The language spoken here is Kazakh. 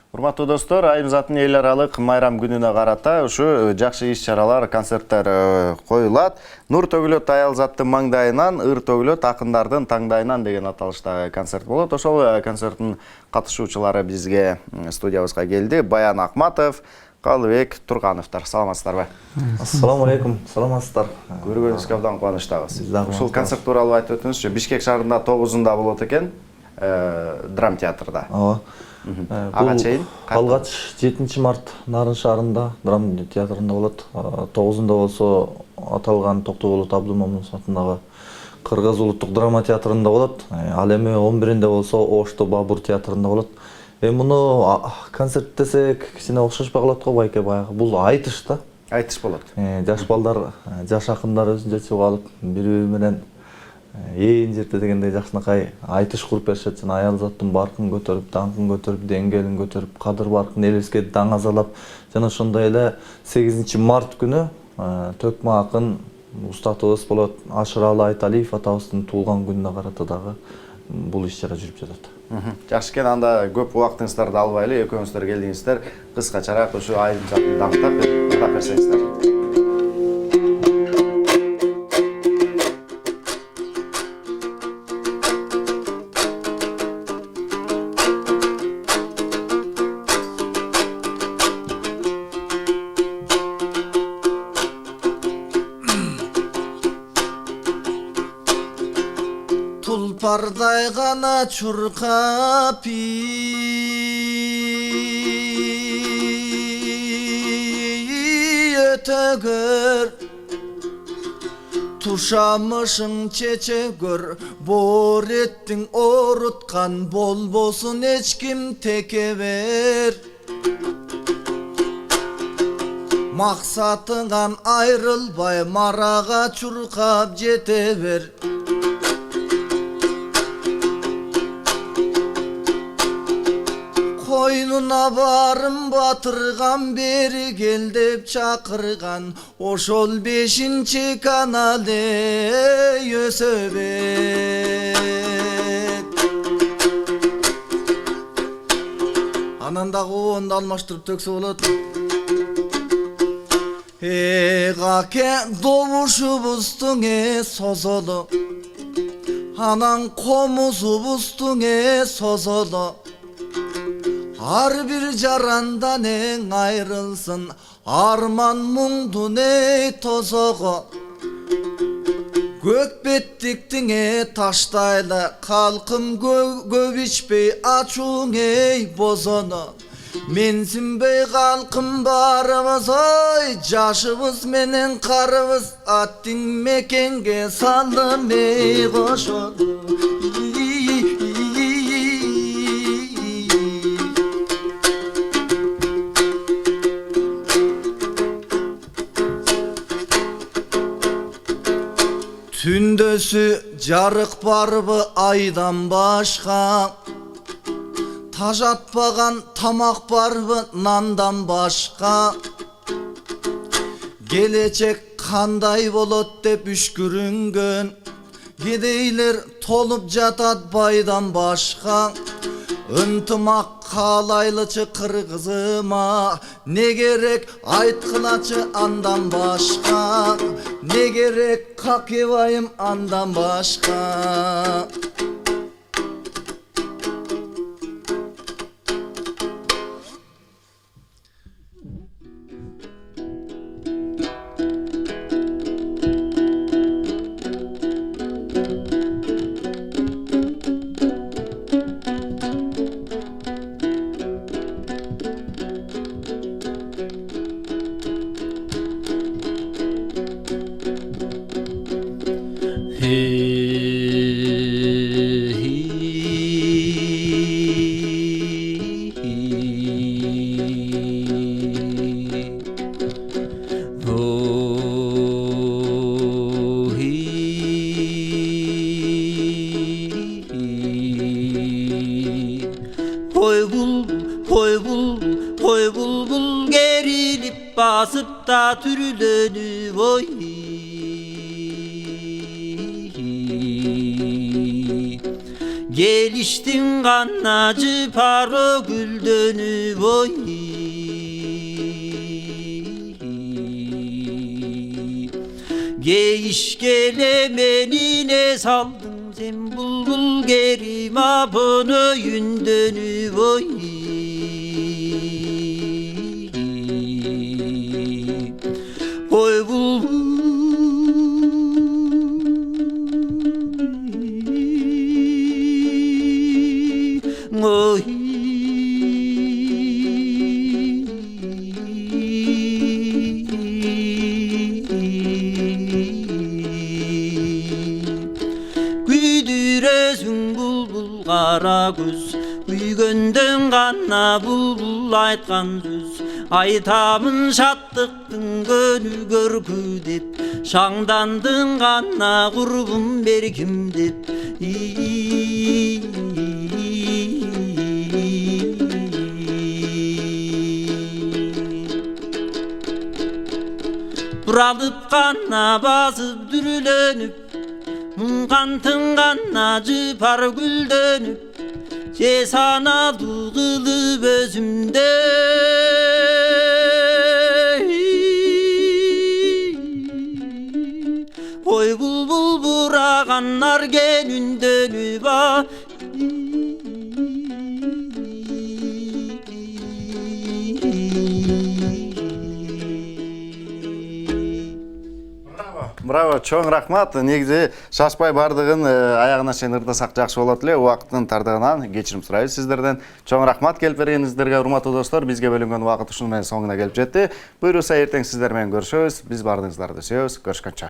Урматтуу достор, Айымзаттын эл аралык майрам күнүнө карата ушу жакшы иш-чаралар, концерттер коюлат. Нур төгүлөт аялзаттын маңдайынан, ыр төгүлөт акындардын таңдайынан деген аталыштагы концерт болот. Ошол концерттин катышуучулары бизге студиябызга келди. Баян Акматов, Калыбек Тургановдор. Саламатсыздарбы? Ассаламу алейкум. Саламатсыздар. Көргөнүңүзгө абдан кубанычтабыз. Дагы Ушул концерт тууралуу айтып өтүңүзчү. Бишкек шаарында 9-унда болот экен, драм театрда. Ооба. Ага чейин алгач 7 март Нарын шаарында драм театрында болот. 9-унда болсо аталган Токтогул Абдымомунов атындагы Кыргыз улуттук драма театрында болот. Ал эми 11-инде болсо Ошто Бабур театрында болот. Муну концерт десек кичине окшошпой калат го байке баягы. Бул айтыш да. Айтыш болот. Жаш балдар, жаш акындар өзүнчө чыгып алып, бири-бири менен ээн жерде дегендей жакшынакай айтыш куруп беришет. Жана аялзаттын баркын көтөрүп, даңкын көтөрүп, деңгээлин көтөрүп, кадыр баркын элибизге даңазалап, жана ошондой эле 8 март күнү төкмө акын устатыбыз болот Ашыралы Айталиев атабыздын туулган күнүнө карата дагы бул иш-чара жүрүп жатат. Жакшы экен, анда көп убактыңыздарды албайлы, экөөңүздөр келдиңиздер. Кыскачараак ушу Айымзаттын даңктап ырдап берсеңиздер. Tulparday gana çurkap ötegör Tuşamışın çeçegör Bor ettin orutkan Bolbosun hiç kim tekever Maksatından ayrılbay Maraga çurkap jetever Koynuna barım batırgan beri gel dep çakırgan Oşol 5-nji kanalı Yösöbek Anandagı onu almaştırıp tökse bolot Gake doğuşubuztun sozolu Anan komuzubuztun sozolu Har bir jarandan en ayrılsın Arman muңдун tozoğu Gökbettiktin taştaylı Kalkım göv içpey açuң bozonu Mensinbey kalkım barımız oy Jaşыбыз menen karыбыз Attın mekenge saldım koşonu Tündösü jarık barbı aydan başka Taş atpagan tamak barbı nandan başka Gelecek kanday bolot dep үшкүрүнгөн Gedeyler tolup jatat baydan başka Ынтымак каалайлычы кыргызыма Не керек айткылачы андан башка Не керек какебайым андан башка Koy bulbul gerilip basıp da türlönü oy Geliştin kanacı paro güldönü oy. Geyiş gelemenine saldım sen bulbul gerim apın öyündönü oy. Oy bulbul oy. Güdüresün bulbul kara göz, Güygöndön kanna bulbul aytkan söz. Aytamın şattıktın gönül görkü dep, Şаңдандың kanna kurbun berkim dep. Buralıp kanna basıp dürülönüp, Munkantın kanna cıpar güldönüp, Cesana duğılıp özümde. Oy bulbul buraganlar gelin dönüp ah. Bravo, чоң рахмат. Негизи шашпай бардыгын аягына чейин ырдасак жакшы болот эле. Убакыттын тардыгынан кечирим сурайбыз сиздерден. Чоң рахмат келип бергениңиздерге, урматтуу достор. Бизге бөлүнгөн убакыт ушуну менен соңуна келип жетти. Буйруса эртең сиздер менен көрүшөбүз. Биз баардыгыңыздарды сүйөбүз. Көрүшкөнчө.